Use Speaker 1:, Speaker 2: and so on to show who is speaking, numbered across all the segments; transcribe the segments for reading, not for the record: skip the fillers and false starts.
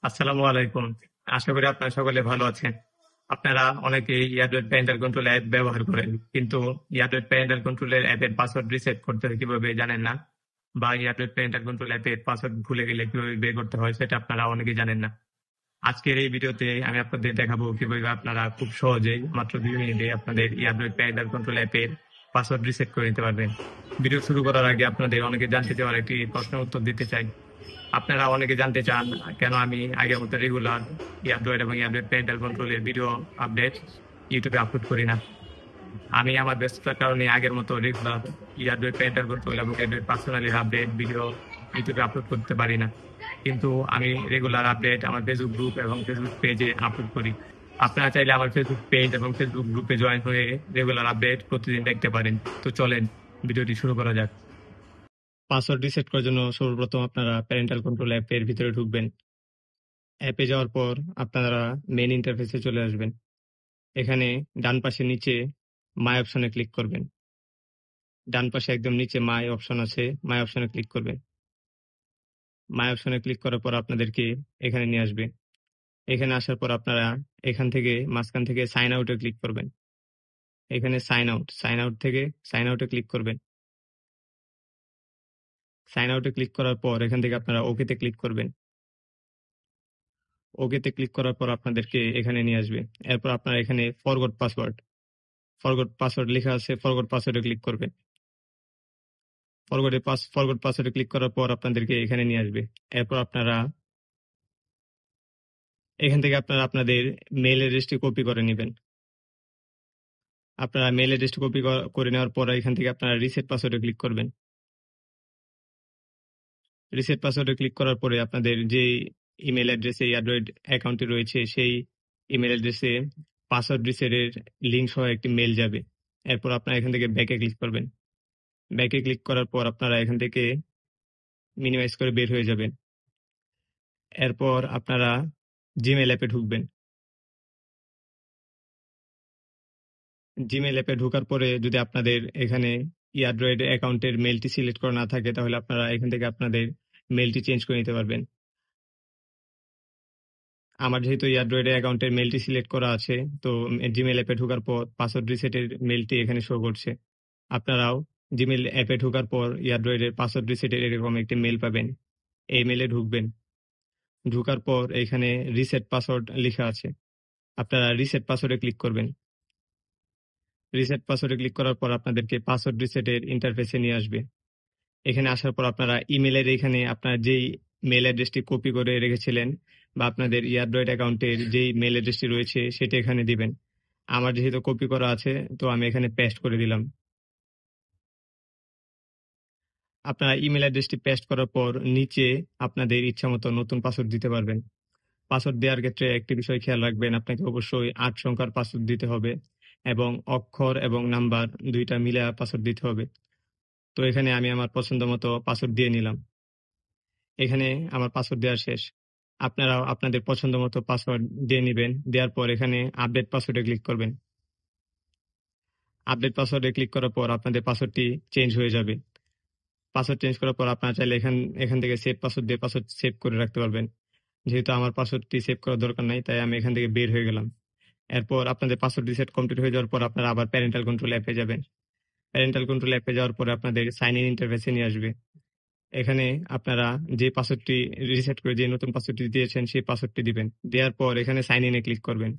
Speaker 1: আসসালামু আলাইকুম। আশা করি আপনারা সকলে ভালো আছেন। আপনারা অনেকেই ইয়ারডেট প্যারেন্টাল কন্ট্রোল অ্যাপ ব্যবহার করেন, কিন্তু ইয়ারডেট প্যারেন্টাল কন্ট্রোলের অ্যাপের পাসওয়ার্ড রিসেট করতে হয় কিভাবে জানেন না, বা ইয়ারডেট প্যারেন্টাল কন্ট্রোল অ্যাপের পাসওয়ার্ড ভুলে গেলে কিভাবে বের করতে হয় সেটা আপনারা অনেকেই জানেন না। আজকের এই ভিডিওতে আমি আপনাদের দেখাবো কিভাবে আপনারা খুব সহজেই মাত্র 2 মিনিটে আপনাদের ইয়ারডেট প্যারেন্টাল কন্ট্রোল অ্যাপের পাসওয়ার্ড রিসেট করে নিতে পারবেন। ভিডিও শুরু করার আগে আপনাদের অনেকে জানতে চাওয়ার একটি প্রশ্নের উত্তর দিতে চাই। আপনারা অনেকে জানতে চান কেন আমি আগের মতো রেগুলার অ্যান্ড্রয়েড এবং অ্যান্ড্রয়েড প্যারেন্টাল কন্ট্রোলের ভিডিও আপডেট ইউটিউবে আপলোড করি না। আমি আমার ব্যস্ততার কারণে আগের মতো রেগুলার অ্যান্ড্রয়েড প্যারেন্টাল কন্ট্রোল এবং অ্যান্ড্রয়েড পার্সোনালির আপডেট ভিডিও ইউটিউবে আপলোড করতে পারি না, কিন্তু আমি রেগুলার আপডেট আমার ফেসবুক গ্রুপ এবং ফেসবুক পেজে আপলোড করি। আপনারা চাইলে আমার ফেসবুক পেজ এবং ফেসবুক গ্রুপে জয়েন হয়ে রেগুলার আপডেট প্রতিদিন দেখতে পারেন। তো চলেন ভিডিওটি শুরু করা যাক। পাসওয়ার্ড রিসেট করার জন্য সর্বপ্রথম আপনারা প্যারেন্টাল কন্ট্রোল অ্যাপের ভিতরে ঢুকবেন। অ্যাপে যাওয়ার পর আপনারা মেইন ইন্টারফেসে চলে আসবেন। এখানে ডান পাশে নিচে মাই অপশনে ক্লিক করবেন। ডান পাশে একদম নিচে মাই অপশন আছে, মাই অপশনে ক্লিক করবেন। মাই অপশনে ক্লিক করার পর আপনাদেরকে এখানে নিয়ে আসবে। এখানে আসার পর আপনারা এখান থেকে মাঝখান থেকে সাইন আউটে ক্লিক করবেন। এখানে সাইন আউট থেকে সাইন আউটে ক্লিক করবেন। সাইন আউটে ক্লিক করার পর এখান থেকে আপনারা ওকেতে ক্লিক করবেন। ওকেতে ক্লিক করার পর আপনাদেরকে এখানে নিয়ে আসবে। এরপর আপনারা এখানে ফরগট পাসওয়ার্ড লেখা আছে, ফরগট পাসওয়ার্ডে ক্লিক করবেন। ফরগট পাসওয়ার্ডে ক্লিক করার পর আপনাদেরকে এখানে নিয়ে আসবে। এরপর আপনারা এখান থেকে আপনারা আপনাদের মেইল অ্যাড্রেসটি কপি করে নেবেন। আপনারা মেইল অ্যাড্রেসটি কপি করে নেওয়ার পর এখান থেকে আপনারা রিসেট পাসওয়ার্ডে ক্লিক করবেন। রিসেট পাসওয়ার্ডে ক্লিক করার পরে আপনাদের যে ইমেল অ্যাড্রেসে অ্যান্ড্রয়েড অ্যাকাউন্টটি রয়েছে সেই ইমেল অ্যাড্রেসে পাসওয়ার্ড রিসেটের লিঙ্ক সহ একটি মেল যাবে। এরপর আপনারা এখান থেকে ব্যাকে ক্লিক করবেন। ব্যাকে ক্লিক করার পর আপনারা এখান থেকে মিনিমাইজ করে বের হয়ে যাবেন। এরপর আপনারা জিমেল অ্যাপে ঢুকবেন। জিমেল অ্যাপে ঢোকার পরে যদি আপনাদের এখানে অ্যান্ড্রয়েড অ্যাকাউন্টের মেলটি সিলেক্ট করা না থাকে তাহলে আপনারা এখান থেকে আপনাদের মেলটি চেঞ্জ করে নিতে পারবেন। আমার যেহেতু অ্যান্ড্রয়েড অ্যাকাউন্টের মেলটি সিলেক্ট করা আছে, তো জিমেল অ্যাপে ঢোকার পর পাসওয়ার্ড রিসেটের মেলটি এখানে শো করছে। আপনারাও জিমেল অ্যাপে ঢোকার পর অ্যান্ড্রয়েডের পাসওয়ার্ড রিসেটের এরকম একটি মেল পাবেন। এই মেলে ঢুকবেন। ঢোকার পর এখানে রিসেট পাসওয়ার্ড লেখা আছে, আপনারা রিসেট পাসওয়ার্ডে ক্লিক করবেন। রিসেট পাসওয়ার্ডে ক্লিক করার পর আপনাদেরকে পাসওয়ার্ড রিসেটের ইন্টারফেসে নিয়ে আসবে। এখানে আসার পর আপনারা ইমেলের এখানে আপনার যেই মেল অ্যাড্রেসটি কপি করে রেখেছিলেন বা আপনাদের অ্যান্ড্রয়েড অ্যাকাউন্টের যেই মেল অ্যাড্রেসটি রয়েছে সেটা এখানে দিবেন। আমার যেহেতু কপি করা আছে তো আমি এখানে পেস্ট করে দিলাম। আপনারা ইমেল অ্যাড্রেসটি পেস্ট করার পর নিচে আপনাদের ইচ্ছা মতো নতুন পাসওয়ার্ড দিতে পারবেন। পাসওয়ার্ড দেওয়ার ক্ষেত্রে একটি বিষয় খেয়াল রাখবেন, আপনাকে অবশ্যই ৮ সংখ্যার পাসওয়ার্ড দিতে হবে এবং অক্ষর এবং নাম্বার দুইটা মিলে পাসওয়ার্ড দিতে হবে। তো এখানে আমি আমার পছন্দ মতো পাসওয়ার্ড দিয়ে নিলাম। এখানে আমার পাসওয়ার্ড দেওয়া শেষ। আপনারাও আপনাদের পছন্দ মতো পাসওয়ার্ড দিয়ে নিবেন। দেওয়ার পর এখানে আপডেট পাসওয়ার্ডে ক্লিক করবেন। আপডেট পাসওয়ার্ডে ক্লিক করার পর আপনাদের পাসওয়ার্ডটি চেঞ্জ হয়ে যাবে। পাসওয়ার্ড চেঞ্জ করার পর আপনারা চাইলে এখান এখান থেকে সেভ পাসওয়ার্ড দিয়ে পাসওয়ার্ড সেভ করে রাখতে পারবেন। যেহেতু আমার পাসওয়ার্ডটি সেভ করার দরকার নাই তাই আমি এখান থেকে বের হয়ে গেলাম। এরপর আপনাদের পাসওয়ার্ড রিসেট কমপ্লিট হয়ে যাওয়ার পর আপনারা আবার প্যারেন্টাল কন্ট্রোল অ্যাপে যাবেন। প্যারেন্টাল কন্ট্রোল অ্যাপে যাওয়ার পরে আপনাদের সাইন ইন ইন্টারফেসে নিয়ে আসবে। এখানে আপনারা যে পাসওয়ার্ডটি রিসেট করে যে নতুন পাসওয়ার্ডটি দিয়েছেন সেই পাসওয়ার্ডটি দিবেন। দেওয়ার পর এখানে সাইন ইনে ক্লিক করবেন।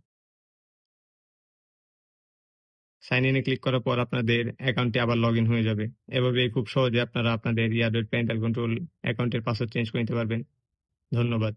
Speaker 1: সাইন ইনে ক্লিক করার পর আপনাদের অ্যাকাউন্টটি আবার লগ ইন হয়ে যাবে। এভাবে খুব সহজে আপনারা আপনাদের ইয়ারডেট প্যারেন্টাল কন্ট্রোল অ্যাকাউন্টের পাসওয়ার্ড চেঞ্জ করে নিতে পারবেন। ধন্যবাদ।